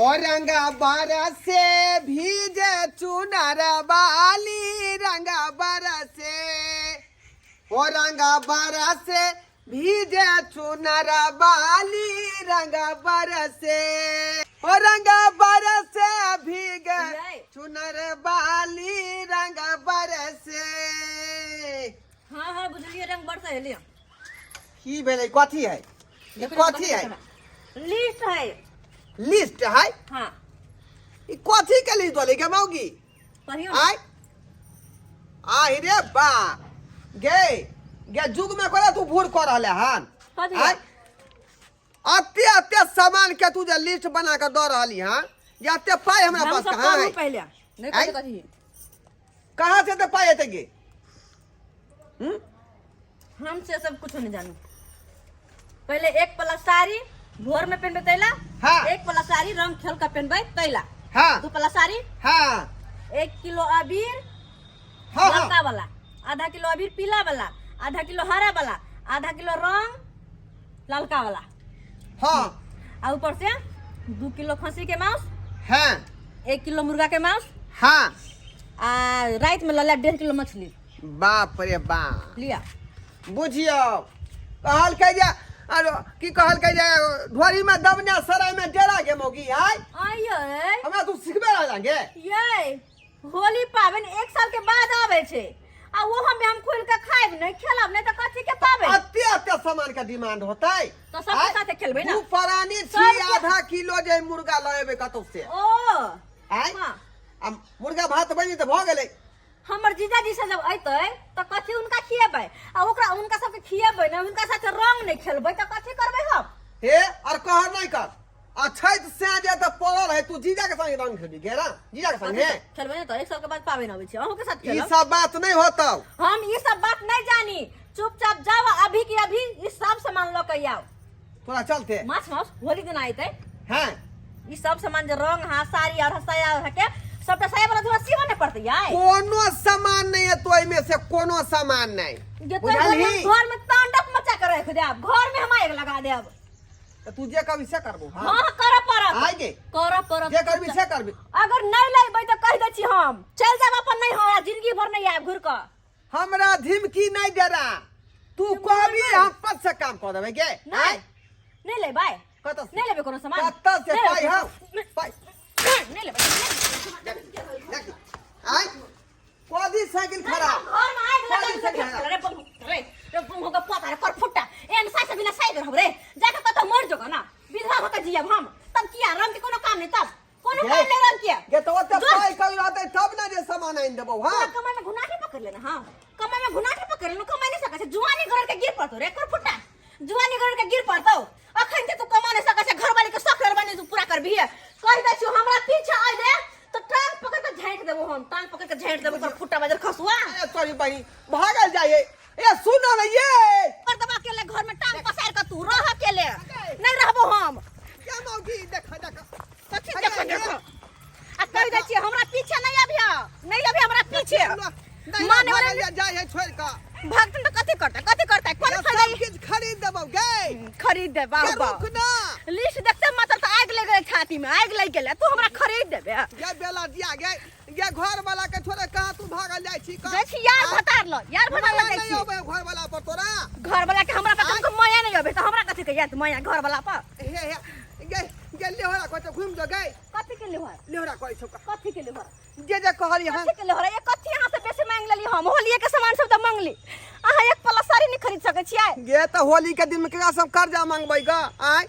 और रंगा बरसे भीजे चुनर बाली रंगा बरसे और रंगा बरसे भीजे चुनर बाली रंगा बरसे और रंगा बरसे भीगे चुनर बाली रंगा बरसे। हाँ हाँ बुझलिए रंग बरसे लिया की भेलै कथी है ये कथी है लिस्ट है लिस्ट है हाँ ई कथी के लिस्ट वाली के मौगी पढ़ियो आय आहि रे बा गे गे जुग में करे तू भूर कर रहले हन कथी आय अत्ते अत्ते सामान के तू जे लिस्ट बना के द रहली हन ये अत्ते पाई हमरा पास कहां है पहले नहीं आय? कथी कथी कहां से ते पाई एते गे हम से सब कुछ नहीं जानू पहले एक पला साड़ी भोर में पहनबे तैला हाँ। एक पला साड़ी रंग खेल का पहनबे तैला हां 2 पला साड़ी हां 1 किलो अबीर हां ललका वाला आधा किलो अबीर पीला वाला आधा किलो हरा वाला आधा किलो रंग ललका वाला हां आ ऊपर से 2 किलो खसी के मांस हां 1 किलो मुर्गा के मांस हां आ रात में लला 1.5 किलो मछली बाप रे बाप लिया बुझियो कहल के जा आरो की कहल के जा ढोरी में दबने सराय में डेरा के मौगी आय आये हमरा तू सिखबे लागे ये होली पावन 1 साल के बाद आवे छे आ वो हम खोल के खाइब नहीं खेलब नहीं त कथि के पावे अत्ते अत्ते सामान का डिमांड होतै तो सबके साथे खेलबे ना तू परानी छी सबके- आधा किलो जे मुर्गा लेबे कतौ से ओ आय हाँ आ मुर्गा भात बनी त भ गेलै हमर जीजाजी से जब अइतै त कथि उनका खिएबै आ ओकरा उनका सबके खिएबै ना उनका साथे रंग नहीं खेलबै त कथि करबै हम हे और कहर नहीं कर अछैत से जे त पड़ल है तू जीजा के संग रंग खेली गेरा जीजा के संग खेलबै ना त 1 साल के बाद पावे ना आबै छै अहू के साथ ई खेलब सब बात नहीं होतौ हम ये सब बात नहीं जानी चुपचाप जाओ अभी की अभी इस सब सामान लो के आओ तोरा चलते माछ मांस होली दिन आइतै हैं ई सब सामान जे रंग हाथ साड़ी और हसाया हके सबटा साया वाला थोड़ा सीवा नहीं पड़ते यार कोनो सामान नहीं है तो में से कोनो सामान नहीं ये तो बुझलही घर में तांडव मचा कर रख दे अब घर में हम आग लगा दे अब तो तू जे कभी से करबो हां हां कर परत आगे कर परत जे करबी से करबी अगर नहीं लेबै त कह दै छी हम चल जाब अपन नहीं हो जिंदगी भर नहीं आब घुर क हमरा धमकी नहीं देरा तू कहबी हम पद से काम कर देबे गे नहीं नहीं लेबै कत से नहीं लेबै कोनो सामान कत से पाई हम पाई नहीं लेबै आई कोदी साइकिल खराब घर में आग लगा कोदी साइकिल खराब रे बम रे बम होगा पता रे कर फुटा एन साइ से बिना साइ रह रे जाके कत मर जोगा ना विधवा होके जियब हम तब किया रंग के कोनो काम नहीं तब कोनो काम नहीं रंग किया गे तो ओते पाई कभी रहते तब ना जे सामान आइन देबो हां कमाई में घुनाटी पकड़ लेना हां कमाई में घुनाटी पकड़ लेना कमाई नहीं सके जुआनी घर के गिर पड़तो रे कर फुटा जुआनी घर के गिर पड़तो अखन से तू कमा नहीं सके घर वाली के शौक बने तू पूरा करबी है कह दै छी हमरा पीछे आ दे तो टांग पकड़ के झांट देबो हम टांग पकड़ के झांट देबो कर फुटा बजर खसुआ ए तोरी बहनी भागल जाए ए सुनो रे ये पर दबा के ले घर में टांग पसार के तू रह के ले नहीं रहबो हम क्या मौगी देखा देखा कथि देखो देखो आ कह दै छी हमरा पीछे नहीं अभिया नहीं अभी हमरा पीछे माने वाला जाए है छोड़ का भक्तन तो कथि करता कोन फायदा सब चीज खरीद देबो गे खरीद दे बाबा रुक ना लिस्ट देखते मतलब तो आग लग गए छाती में आग लग गेले तू हमरा खरीद देबे ये बेला दिया गे ये घर वाला के छोड़े कहां तू भागल जाय छी का जाइ छी यार भतार लो जाइ छी घर वाला पर तोरा घर वाला के हमरा पे तुमको माया नहीं होबे तो हमरा कथि के याद माया घर वाला पर हे हे गे गे लेहरा को तो घूम जो गे कथि के लेहर लेहरा कहै छौ का कथि के लेहर जे कहली हम कथि के लेहर ये कथि यहां से पैसे मांग लेली हम होलिए के सामान सब तो मांगली आहा एक पला साड़ी नहीं खरीद सके छियै गे तो होली के दिन में केकरा सब कर्जा मांगबै ग आय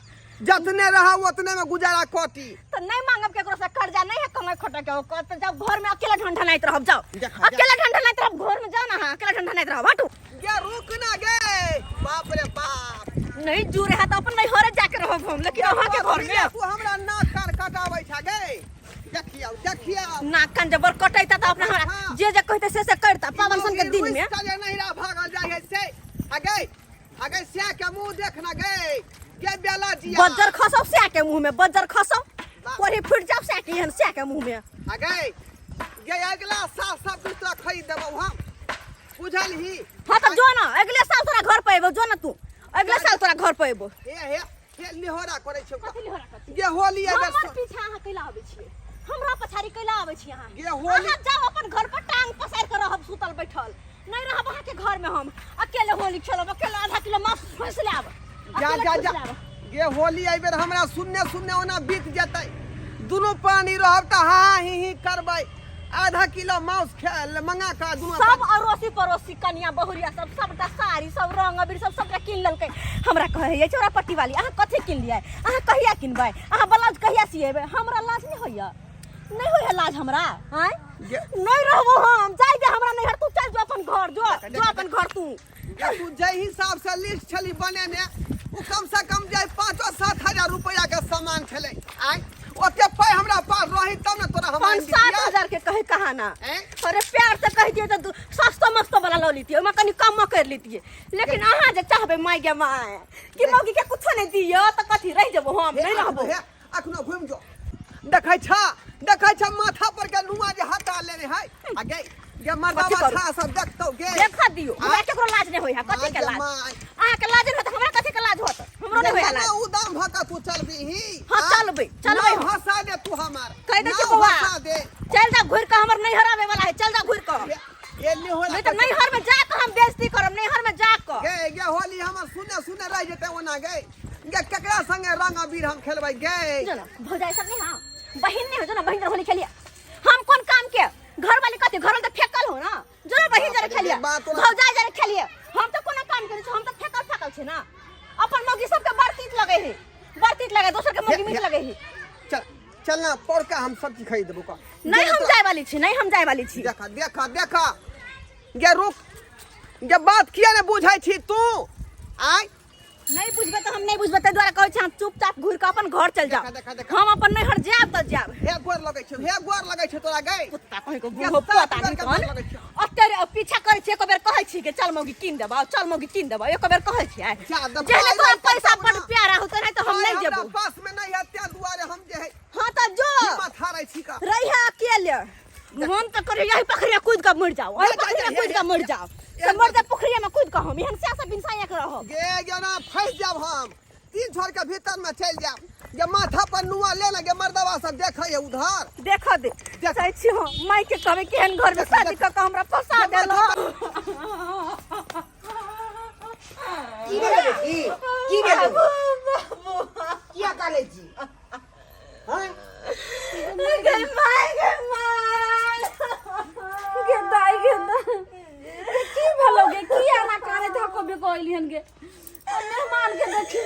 जतने रहा उतने में गुजारा कटी तो नहीं मांगब केकरो से कर्जा नहीं है कमाई खटा के तो जाओ घर में अकेला ठंडा नहीं रहब जाओ देखा, अकेला ठंडा नहीं रहब घर में जाओ ना हां अकेला ठंडा नहीं रहब हटू गे रुक ना गे बाप रे बाप नहीं जुरे है तो अपन नहीं हरे जाके रहब हम लेकिन वहां के घर में तू हमरा नाक कान कटाबै छ गे देखिया नाक कान जबर कटैता तो अपना हमरा जे कहते से करता पावन सन के दिन में काजे नहीं रहा भागल जाय है से आगे से के मुंह देखना गे के बेला दिया बज्जर खसो से के मुंह में बज्जर खसो कोरी फुट जाओ से के हन से के मुंह में आगे गे अगला साल सब कुछ तो खरीद देबो हम बुझलही हां तो जो ना अगले साल तोरा घर पे एबो जो ना तू अगले साल तोरा घर पे एबो हे हे हे लिहोरा करे छौ कथि लिहोरा कथि गे होली हमर पीछा छी अहाँ गे होली अहाँ जाओ अपन घर पर टांग पसार कर रहब सुतल बैठल नहीं रहब अहाँ के घर में हम अकेले होली खेलब अकेले आधा किलो मांस फंस लेब जा जा जा गे होली आई बेर हमरा सुनने ओना बीत जतै दुनो पानी रहब त हाँ ही करबै आधा किलो मांस मंगा का दुनो सब अड़ोसी पड़ोसी कनिया बहुरिया सब सबटा साड़ी सब रंग अबीर सब सबटा किन लेलकै हमरा कहै चोरा पट्टी वाली अहाँ कथि किन लियै अहाँ कहिया किनबै अहाँ ब्लाउज कहिया सिएबै हमरा लाज नहीं होइया नहीं होइया लाज हमरा हैं नहीं रहबो हम जाई दे हमरा नहीं हर तू चल जो अपन घर जो अपन घर तू तू जय हिसाब से लिस्ट छली बनेने उ कम से कम जाय 5-7 हजार रुपया के सामान छले आय ओते पाई हमरा पास रही तब न तोरा हम 5-7 के कहे कहा ना अरे प्यार से कह दिए तो सस्ता मस्त वाला लो लीती ओमा कनी कम कर लीती लेकिन अहाँ जे चाहबे माय गे माय कि मौगी के कुछ नहीं दियो त कथि रह जबो हम नहीं रहबो अखनो घुम जो देखै छ माथा पर के नुआ जे हटा लेने है आगे गे मर्दावा छा सब देखतो गे देखा दियो हमरा केकरो लाज नहीं होय है कथि के लाज अहाँ के लाज होत हमरा कथि के लाज होत हमरो नहीं होय लाज उ दाम भका तू चलबी ही हां चलबे हंसा दे तू हमार कह दे के बउआ चल जा घुर के हमर नहीं हरावे वाला है चल जा घुर के ये नहीं होला नहीं तो नहीं हर में जा के हम बेइज्जती करब नहीं हर में जा के गे होली हमर सुने रह जेते ओना गे केकरा संगे रंग अबीर हम खेलबै गे भौजाई सब नहीं हां बहिन नहीं हो जो ना बहिन होली खेलिए हम कौन काम के घर वाली कथि घर में तो फेकल हो ना जो ना बहिन जरे खेलिए भौजाई जरे खेलिए हम तो कोनो काम करे हम तो फेकल छे ना अपन मौगी सब के बरतीत लगे दोसर के मौगी मीठ लगे है चल ना पड़का हम सब्जी खरीद देबो का नहीं हम जाय वाली छी देखा गे रुक गे बात किया ने बुझाई छी तू आय नहीं बुझबे तो हम नहीं बुझबे ते द्वारा कहै छी हम चुपचाप घुर के अपन घर चल जाओ हम अपन नहीं हट जाब त जाब हे गोर लगै छै तोरा गई कुत्ता कहि को गुहो पता नहीं अत्ते पीछा करे छी एक बेर कहै छी के चल मौगी किन देबा एक बेर कहै छी जेहने तो पैसा पर प्यारा होत नहीं तो हम नहीं जेबो पास में नहीं है त्या दुआरे हम जे है हां त जो माथा रै छी का रही है अकेले मन तो करे यही पखरिया कूद के मर जाओ ओही पखरिया कूद के मर जाओ से मर जा पोखरिया में कूद के हम एहन से सब इंसानियत रहो गे जना फंस जाब हम 3 छोर के भीतर में चल जाब ये माथा पर नुआ ले ना गे मर्दवा सब देखै है उधर देखा दे देखै छी हम माई के कहबे केहन घर में शादी क के हमरा फसा देलो की गेले किया काले जी हां गे माई गे दाई की भलोगे की आना काने धको बे कोइलियन गे मेहमान के देखी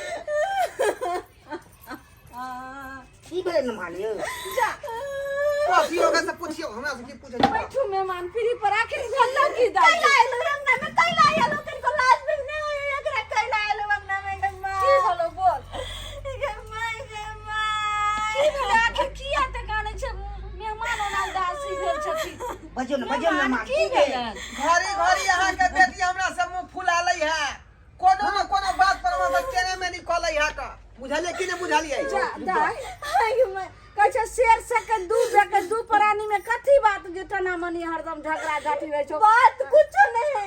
की भेले न मानियो जा पूछियो के से पूछियो हमरा से की पूछे बैठू मेहमान फ्री पर आखिर गल्ला की दाई कैला रंगना में कैला आलो किनको लाज भी नहीं होय एकरा कैला आलो रंगना में गम्मा की भलो बोल की भलो आखिर किया त काने छ मेहमान ओना उदासी भेल छथि बजो न मां की भेले घरी यहाँ के बेटी हमरा से मुंह फुला लै है कोनो न कोनो बात पर हम केने में निकलै है का बुझलिए कि नहीं बुझलिए जा दाई कह शेर से के दू प्राणी में कथी बात जुटना मनी हरदम झगड़ा झाटी रहे छो बात कुछ नहीं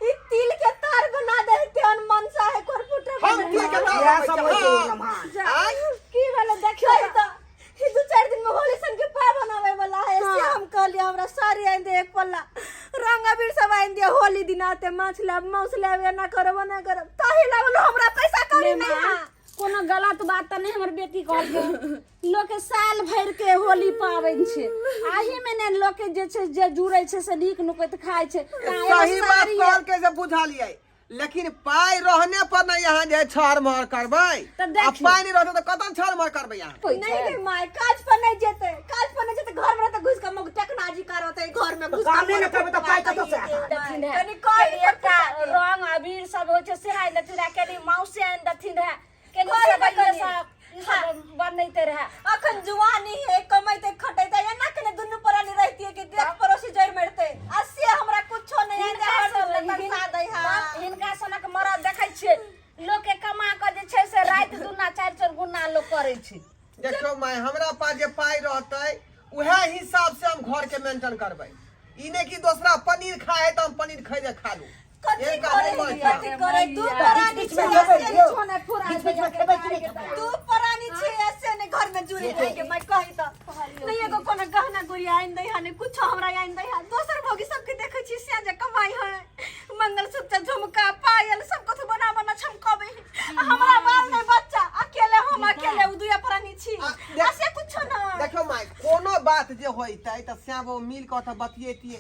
ई तिल के तार बना दे केन मनसा है करपुटा हम तिल के तार या सब होय न मां की वाला देखियो त ई 2-4 दिन में होली सन के पा बनावे वाला है से हम कहलिए हमरा सारी आइन दे एक पल्ला रंग अबीर सब आइन दे होली दिनाते माछ लब मौस लेवे ना करब ताही लागलो हमरा पैसा कौड़ी नहीं कोनो गलत बात त नहीं हमर बेटी कहल के लोग के साल भर के होली पावन छे आही में ने लोग के जे छे जे जुड़ै छे से नीक नुकत खाय छे सही बात कहल के से बुझलिए लेकिन पाई रहने पर ना यहाँ जे छार मार करबै आ पाई नहीं रहते तो कतन छार मार करबै यहाँ नहीं रे माय काज पर नहीं जेते घर में तो घुस के मग टेक्नोलॉजी करते घर में घुस काम नहीं करबे तो पाई कतो से दथिन है कनी कोई एकटा रंग अबीर सब हो छे सिहाय दथिन है केनी मौसे आन दथिन है केनी सब बनैते रहे अखन जुवानी है कमाइते खटैते या ना कने दुनु परानी रहती है कि देख पड़ोसी जड़ मरते असे हमरा कुछो नहीं है हर दे हां हिनका सनक मरद देखै छे लोग के कमा के जे छे से रात दुना 4-4 गुना लोग करै छे देखो मैं हमरा पास जे पाई रहतै उहे हिसाब से हम घर के मेंटेन करबै ई ने कि दूसरा पनीर खाए त हम पनीर खरीदे खा लू कथि करे तू परानी छे ऐसे छोने फुरा तू परानी छे ऐसे ने घर में जुड़े रह के मैं कहि त नहीं एगो कोनो गहना गुड़िया आइन दई हने कुछ हमरा आइन दई हा दोसर भोगी सबके देखै छी से जे कमाई है मंगलसूत्र झुमका पायल सब कुछ बना बना छमकाबे हमरा बाल नहीं बच्चा अकेले हम अकेले उ दुया प्राणी छी ऐसे कुछ ना देखो माई कोनो बात जे होइतै त श्याम मिल के त बतियेतिए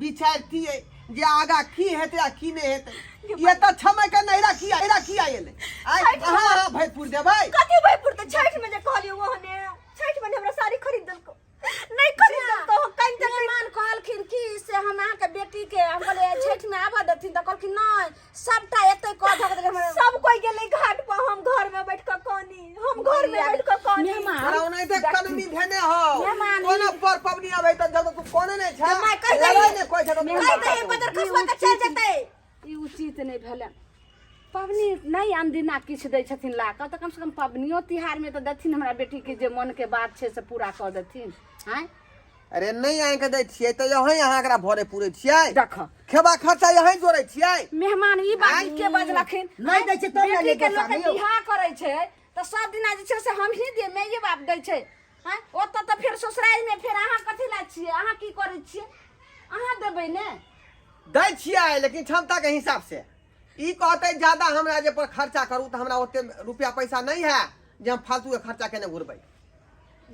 विचारतिए जे आगा की हेतै आ की नहीं हेतै ये त छमय के नहिरा की आइले आई हां भैपुर देबै कथि भैपुर त छठ में जे कहलियो ओहने छठ में हमरा साड़ी खरीद दल को नहीं खरीद दल तो कहीं तक मेहमान कहलखिन कि से हम अहाँ के बेटी के हम बोले छठ में आबा देथिन त कहलखिन नहीं सबटा एतै कह धक दे हमरा सब कोई गेले घाट पर हम घर में बैठ के कानी हम घर में बैठ के कानी कराउ नहीं देख कनमी भेने हो मेहमान कोनो पर पबनी आबै त जब तू कोने नहीं छ मैं कह दई नहीं कोई छ कह दई बदर खसवा के चल जतै ई उचित नहीं भेले पबनी नहीं अनदिना किछ दै छथिन ला क त कम से कम पबनियो तिहार में त देथिन हमरा बेटी के जे मन के बात छै से पूरा कर देथिन हैं अरे नहीं आए के दै छियै त यही अहाँ एकरा भरे पूरे छियै देख खेबा खर्चा यही जोड़ै छियै मेहमान ई बात के बजलखिन नहीं दै छै तब ना बेटी के लेके लोग सामने बियाह करै छै त सब दिना जे छै से हम ही दे मेये बाप दै छै हैं ओत त फिर ससुराल में फिर अहाँ कथि ला छियै अहाँ की करै छियै अहाँ देबै ने दै छियै लेकिन क्षमता के हिसाब से ई कहते ज्यादा हमरा जे पर खर्चा करू त हमरा ओते रुपया पैसा नहीं है जे हम फालतू के खर्चा केने घुरबै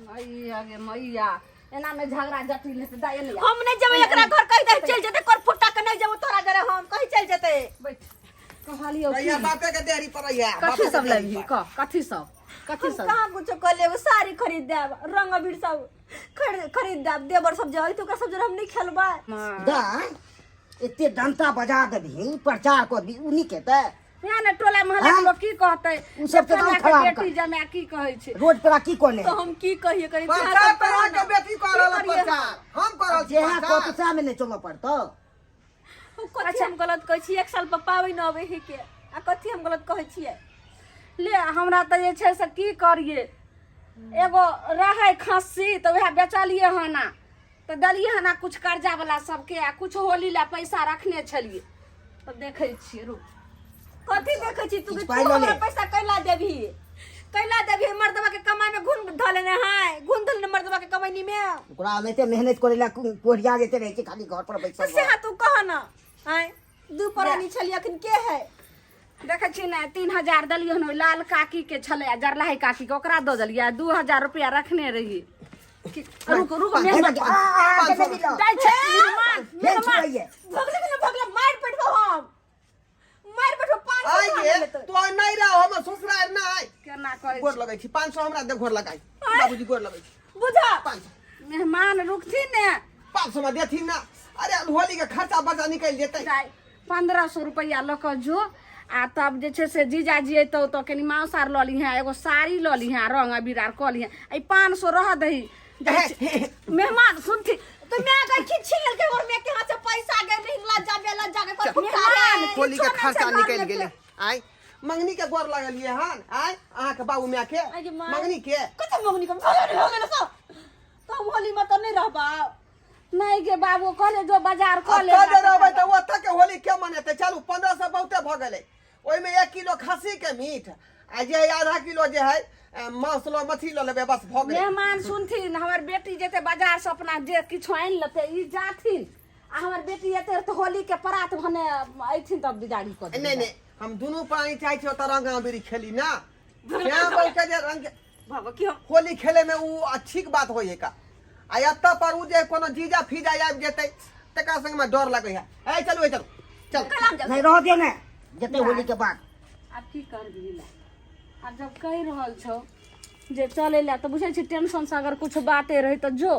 मैया गे मैया एना में झगड़ा जटिल है दाय ले हम नहीं जब एकरा घर कह दे चल जते कर फुट्टा के नहीं जब तोरा जरे हम कहीं चल जते बैठ कहलियो भैया बापे के देरी परैया कथि सब लेबही क कथि सब कहां कुछ कर लेब साड़ी खरीद देब रंग अबीर सब खरीद देब देवर सब जे तो का सब जरे हम नहीं खेलबा दा एते डंटा बजा देबही प्रचार कर दी उनी के त यहाँ ने टोला मोहल्ला के लोग की कहते उ सब के नाम खराब बेटी जमे की कहै छै रोड पर की कोने तो हम की कहिए करी प्रचार तरह के बेटी कर रहल प्रचार हम करल छी जेहा को तो सामने नहीं चलो पड़तो कथि हम गलत कहै छी एक साल पर पाबै न अबे हे के आ कथि हम गलत कहै छियै ले हमरा त जे छै से की करिए एगो रहै खस्सी त वह बेचलिए हना त दलिए हना कुछ कर्जा वाला सबके आ कुछ होली ला पैसा रखने छलिए त देखै छियै रुक कथि देखै छी तू पाइ लो ले। हमरा पैसा कैला देबही मर्दवा के कमाई में घुन धलेने है घुन धलेने मर्दवा के कमाई में ओकरा में ते मेहनत करेला कोढ़िया जेते रहै छै खाली घर पर बैठल से हा तू कह ना हैं दू परानी छली अखन के है देखै छी ने 3000 दलिए हन लाल काकी के छले जरलाही काकी के ओकरा द दलिए 2000 रुपया रखने रही रुक रुक मेहमान के मिलो दै छै मेहमान फेर छुइए भगले मार पेटबो हम मार पेटबो 500 आई गे तो नहीं रहो हम ससुराल ना आई केना करै गोर लगै छी 500 हमरा दे गोर लगाई बाबूजी गोर लगै छी बुझा 500 मेहमान रुकथिन ने 500 में देथिन ना अरे होली के खर्चा बचा निकल जेतै 1500 रुपया ल क जो आ तब जे छै से जीजाजी अयतौ तो कनी मांस आर ल लीहे एगो साड़ी ल लीहे रंग अबीर आर क लीहे आई 500 रह दही मेहमान सुनथी तो मैं गई छी छील के और मैं के हाथ से पैसा गए लज्जा के कर मेहमान होली के खर्चा निकल गेले आई मंगनी के गोर लगलिए हन आई अहाँ के बाबू माय के मंगनी के कत मंगनी को हो गेल सब तो होली में तो नहीं रहबा नहीं के बाबू कहले जो बाजार क ले ले रहबै त ओत के होली के मनेते चलू 1500 बहुते भ गेलै ओइ में 1 किलो खस्सी के मीट आ जे आधा किलो जे है मांस लो मछली लो लेबे बस भ गेलै मेहमान सुनथिन हमर बेटी जेते बाजार से अपना जे किछु आइन लेते ई जाथिन आ हमर बेटी एते तो होली के परात भने आइथिन तब बिदाड़ी क नहीं नहीं हम दोनों प्राणी चाहे छी त रंग अबीर खेली ना क्या बोल के जे रंग बाबा की हम होली खेले में उ अच्छी बात होय है का आ एत पर उ जे कोनो जीजा फीजा आबि जेतै तका संग में डर लगै है ए चलू चल कलाम जा नहीं रह दे ने जते होली के बाद अब की कर दिला अब जब कह रहल छौ जे चले ला तो बुझे छी टेंशन से अगर कुछ बाते रही तो जो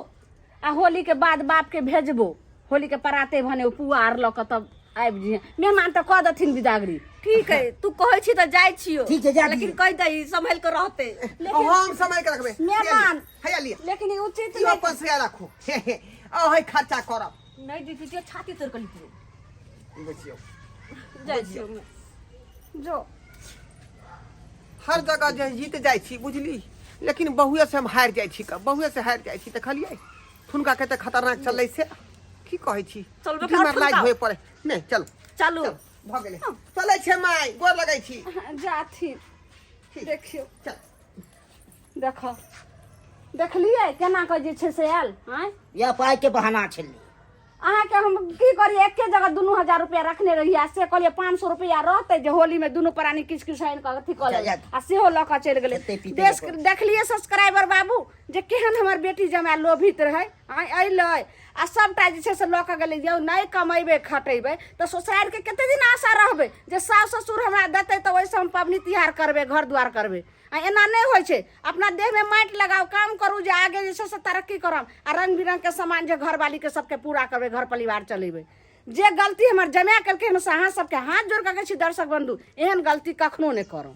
आ होली के बाद बाप के भेजबो होली के पराते भने पुआर ल क तब आबि जी मेहमान तो कह दथिन बिदागरी ठीक है तू कहै छी त जाय छियो ठीक है, जा लेकिन दियो। कह दई संभल के रहते हम समय के रखबे मेहमान हैया लिया लेकिन ई उचित ई अपन से राखू आ है खर्चा करब नहीं दीदी के छाती तोड़ के लिखो बुझियो जाय छियो जो हर जगह जे जीत जाइ छी बुझली लेकिन बहुए से हम हारि जाइ छी का बहुए से हारि जाइ छी देखलिए हुनका कते खतरनाक चलै से की कहै छी चलबे बीमार कर लाज होय पड़े नहीं चलो चलू भ गेलै चलै छै माय गोर लगै छी जाथिन देखियो चल देखो देखलिए केना के जे छै से आयल आय या पाई के बहाना छली अहाँ के हम की करिए एके जगह 2000 रुपया रखने रही आ से कहलिए 500 रुपया रहते जे होली में दुनू प्राणी किछ किछ आइन के अथी कऽ ले आ सेहो लऽ कऽ चलि गेलै देश देखलिए सब्सक्राइबर बाबू जे केहन हमर बेटी जमाय लोभित रहे आय अइलै आ सबटा जे छै से लऽ कऽ गेलै जे नहि कमेबै खटेबै तऽ ससुराल के कते दिन आशा रहबै जे सास ससुर हमरा देतै तऽ ओइसे हम पबनी तिहार करबै घर द्वार करबै आ एना नहि होइ छै अपना देह में माटि लगाओ काम करू जे आगे जे छै से तरक्की करब आ रंग बिरंग के सामान जे घरवाली के सबके पूरा करबै घर परिवार चलेबै जे गलती हमर जमाय केलकै हन से अहाँ सबके हाथ जोड़ कऽ कहै छी दर्शक बंधु एहन गलती कखनो नहि करू